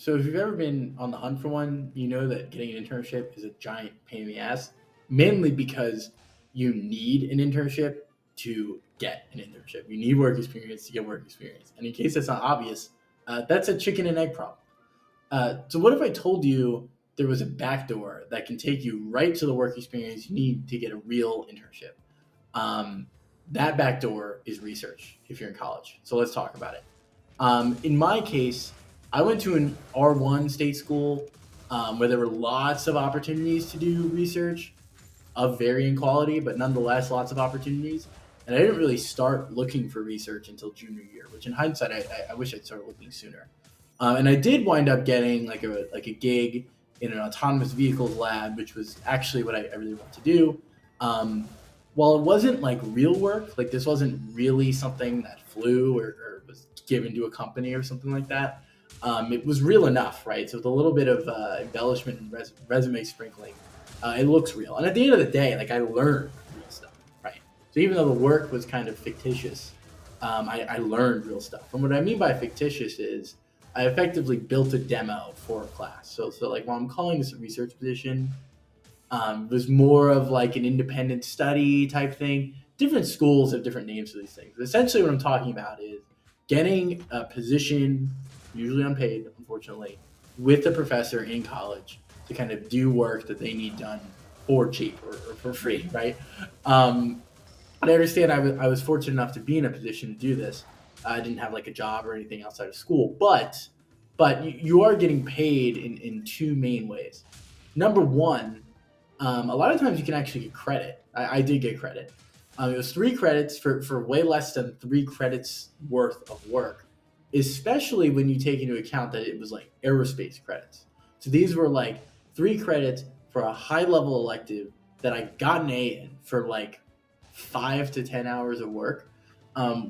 So if you've ever been on the hunt for one, you know that getting an internship is a giant pain in the ass, mainly because you need an internship to get an internship. You need work experience to get work experience. And in case that's not obvious, that's a chicken and egg problem. So what if I told you there was a backdoor that can take you right to the work experience you need to get a real internship? Um, that backdoor is research if you're in college. So let's talk about it. In my case, I went to an R1 state school where there were lots of opportunities to do research of varying quality, but nonetheless, lots of opportunities. And I didn't really start looking for research until junior year, which in hindsight, I wish I'd started looking sooner. And I did wind up getting like a gig in an autonomous vehicles lab, which was actually what I really wanted to do. Um, while it wasn't like real work, like this wasn't really something that flew or was given to a company or something like that. It was real enough, right? So with a little bit of embellishment and resume sprinkling, it looks real. And at the end of the day, like I learned real stuff, right? So even though the work was kind of fictitious, I learned real stuff. And what I mean by fictitious is I effectively built a demo for a class. So like while I'm calling this a research position, it was more of like an independent study type thing. Different schools have different names for these things. But essentially, what I'm talking about is getting a position, usually unpaid, unfortunately, with a professor in college to kind of do work that they need done for cheap or for free, right? And I understand I was fortunate enough to be in a position to do this. I didn't have like a job or anything outside of school, but you are getting paid in two main ways. Number one, a lot of times you can actually get credit. I did get credit. It was 3 credits for way less than 3 credits worth of work, especially when you take into account that it was like aerospace credits. So these were like 3 credits for a high level elective that I got an A in for like 5 to 10 hours of work,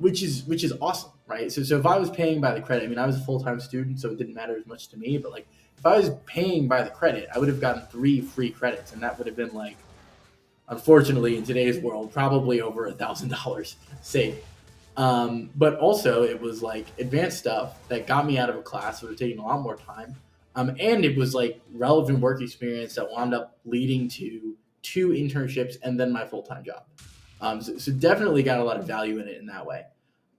which is awesome, right? So if I was paying by the credit, I mean I was a full time student, so it didn't matter as much to me. But like if I was paying by the credit, I would have gotten 3 free credits, and that would have been like, unfortunately, in today's world, probably over $1,000 saved. But also, it was like advanced stuff that got me out of a class that would have taken a lot more time. And it was like relevant work experience that wound up leading to 2 internships and then my full time job. So definitely got a lot of value in it in that way.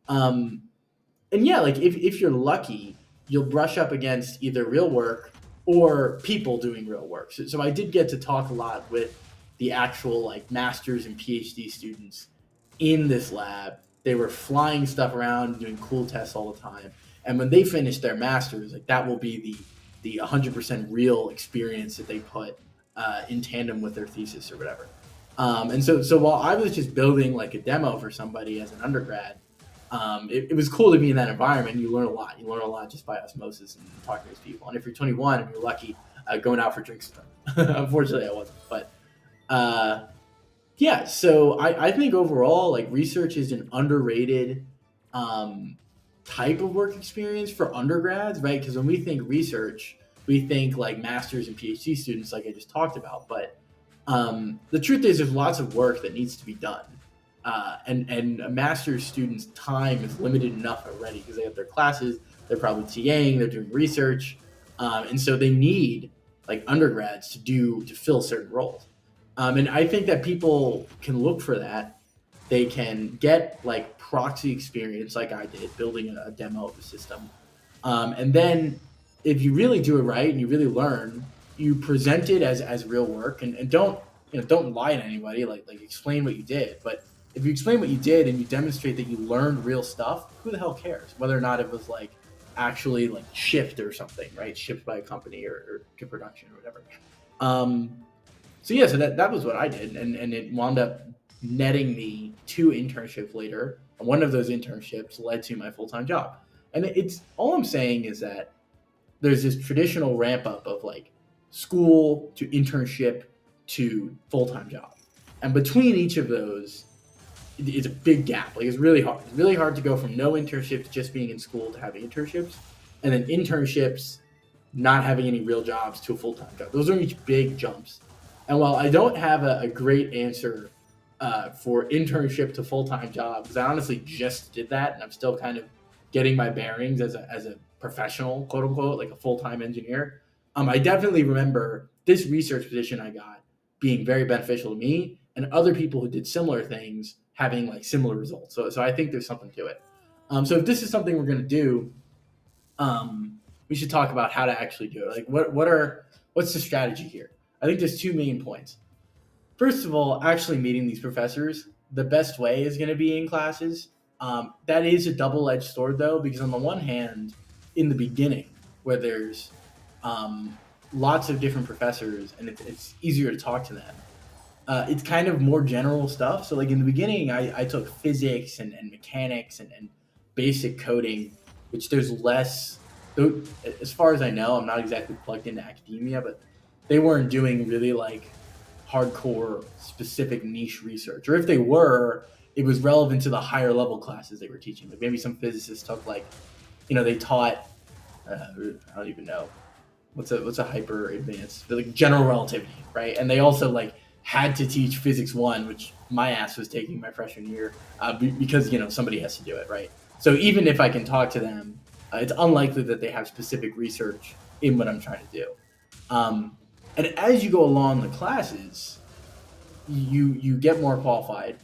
Um, and yeah, like if you're lucky, you'll brush up against either real work or people doing real work. So I did get to talk a lot with the actual like masters and PhD students in this lab. They were flying stuff around, doing cool tests all the time. And when they finish their masters, like that will be the 100% real experience that they put in tandem with their thesis or whatever. And so while I was just building like a demo for somebody as an undergrad, it was cool to be in that environment. You learn a lot. You learn a lot just by osmosis and talking to these people. And if you're 21 and you're lucky, going out for drinks with them. Unfortunately, I wasn't. But uh, yeah, so I think overall, like research is an underrated um, type of work experience for undergrads, right? Because when we think research, we think like masters and PhD students, like I just talked about. But the truth is, there's lots of work that needs to be done, and a master's student's time is limited enough already because they have their classes, they're probably TAing, they're doing research, and so they need like undergrads to fill certain roles. And I think that people can look for that. They can get like proxy experience, like I did, building a demo of the system, and then if you really do it right and you really learn, you present it as real work, and don't lie to anybody. Like explain what you did. But if you explain what you did and you demonstrate that you learned real stuff, who the hell cares whether or not it was like actually like shipped or something, right? Shipped by a company or to production or whatever. Um, so yeah, so that was what I did, and it wound up netting me 2 internships later. And one of those internships led to my full time job. And it's all I'm saying is that there's this traditional ramp up of like school to internship to full time job, and between each of those, it's a big gap. Like it's really hard. It's really hard to go from no internships, just being in school, to having internships, and then internships, not having any real jobs, to a full time job. Those are each big jumps. And while I don't have a great answer for internship to full time job, because I honestly just did that, and I'm still kind of getting my bearings as a professional, quote unquote, like a full-time engineer. I definitely remember this research position I got being very beneficial to me and other people who did similar things having like similar results. So I think there's something to it. So if this is something we're going to do, we should talk about how to actually do it. Like what's the strategy here? I think there's two main points. First of all, actually meeting these professors, the best way is going to be in classes. That is a double-edged sword, though, because on the one hand, in the beginning, where there's um, lots of different professors and it's easier to talk to them, it's kind of more general stuff. So, like in the beginning, I took physics and mechanics and basic coding, which there's less. Though, as far as I know, I'm not exactly plugged into academia, but they weren't doing really like hardcore specific niche research, or if they were, it was relevant to the higher level classes they were teaching. Like maybe some physicists took like, they taught, I don't even know what's a hyper advanced, like general relativity, right? And they also like had to teach physics one, which my ass was taking my freshman year, because somebody has to do it, right? So even if I can talk to them, it's unlikely that they have specific research in what I'm trying to do. Um, and as you go along the classes, you get more qualified,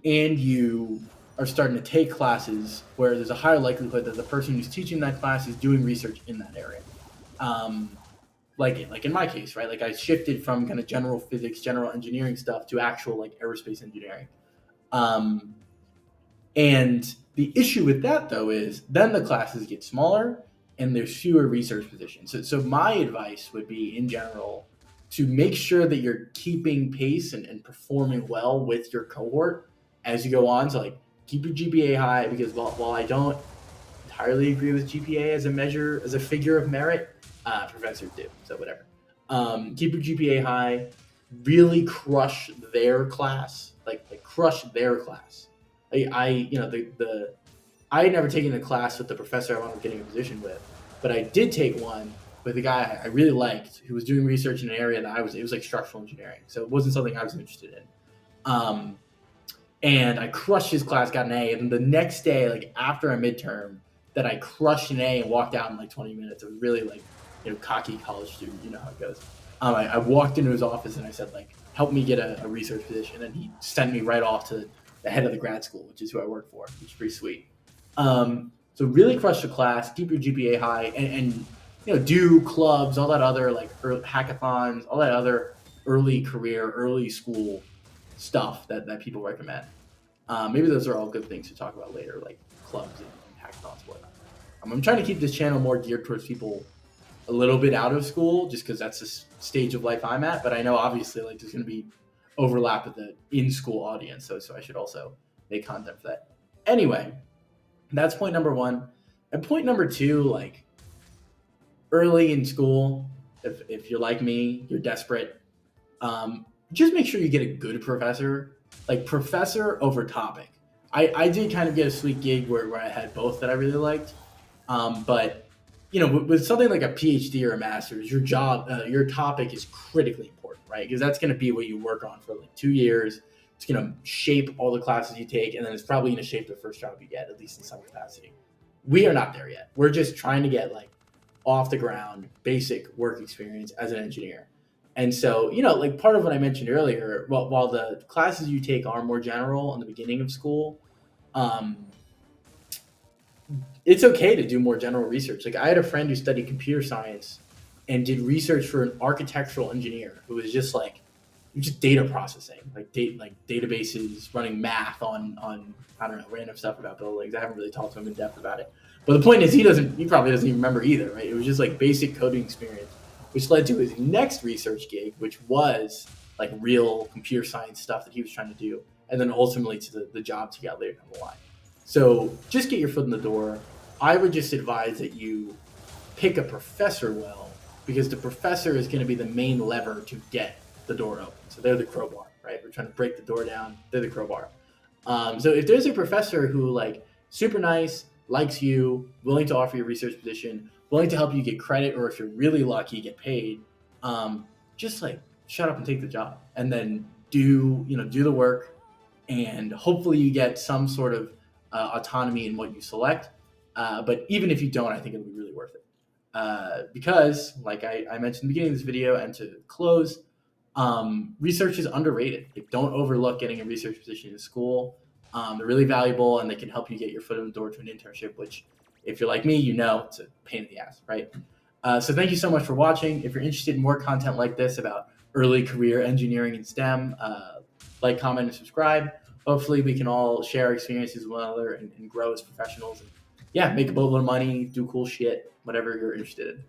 and you are starting to take classes where there's a higher likelihood that the person who's teaching that class is doing research in that area. Um, like in my case, right? Like I shifted from kind of general physics, general engineering stuff to actual like aerospace engineering. Um, and the issue with that though is then the classes get smaller and there's fewer research positions. So my advice would be in general to make sure that you're keeping pace and performing well with your cohort as you go on. So like keep your GPA high, because while I don't entirely agree with GPA as a measure, as a figure of merit, professors do. So whatever. Keep your GPA high. Really crush their class. Like crush their class. I had never taken a class with the professor I wound up getting a position with, but I did take one with a guy I really liked who was doing research in an area that it was like structural engineering. So it wasn't something I was interested in. Um, and I crushed his class, got an A. And then the next day, like after a midterm, that I crushed an A and walked out in like 20 minutes. It was really like, cocky college student. You know how it goes. I walked into his office and I said, like, help me get a research position. And he sent me right off to the head of the grad school, which is who I work for, which is pretty sweet. So really crush the class, keep your GPA high, and do clubs, all that other like hackathons, all that other early career, early school stuff that people recommend. Maybe those are all good things to talk about later, like clubs and hackathons, whatnot. I'm trying to keep this channel more geared towards people a little bit out of school, just because that's the stage of life I'm at. But I know obviously like there's going to be overlap with the in-school audience, so I should also make content for that. Anyway, that's point number one. And point number two, like early in school, if you're like me, you're desperate. Just make sure you get a good professor, like professor over topic. I did kind of get a sweet gig where I had both that I really liked. But with something like a PhD or a master's, your topic is critically important, right? Because that's going to be what you work on for like 2 years. It's going to shape all the classes you take, and then it's probably going to shape the first job you get, at least in some capacity. We are not there yet. We're just trying to get like off the ground, basic work experience as an engineer. And so, like part of what I mentioned earlier, while the classes you take are more general in the beginning of school, um, it's okay to do more general research. Like I had a friend who studied computer science and did research for an architectural engineer who was just data processing, like databases, running math on I don't know, random stuff about buildings. I haven't really talked to him in depth about it. But the point is he probably doesn't even remember either, right? It was just like basic coding experience, which led to his next research gig, which was like real computer science stuff that he was trying to do, and then ultimately to the jobs he got later down the line. So just get your foot in the door. I would just advise that you pick a professor well, because the professor is going to be the main lever to get the door open. So they're the crowbar, right? We're trying to break the door down. They're the crowbar. So if there's a professor who like super nice, likes you, willing to offer you a research position, willing to help you get credit, or if you're really lucky, get paid, just like shut up and take the job, and then do the work, and hopefully you get some sort of autonomy in what you select. But even if you don't, I think it'll be really worth it. Because, like I mentioned in the beginning of this video, and to close, research is underrated. Like, don't overlook getting a research position in school. They're really valuable, and they can help you get your foot in the door to an internship, which, if you're like me, it's a pain in the ass, right? So thank you so much for watching. If you're interested in more content like this about early career engineering and STEM, like, comment, and subscribe. Hopefully we can all share our experiences with one another and grow as professionals. And yeah, make a boatload of money, do cool shit, whatever you're interested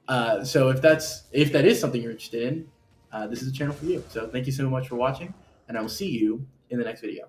in. So if that is something you're interested in, this is a channel for you. So thank you so much for watching, and I will see you in the next video.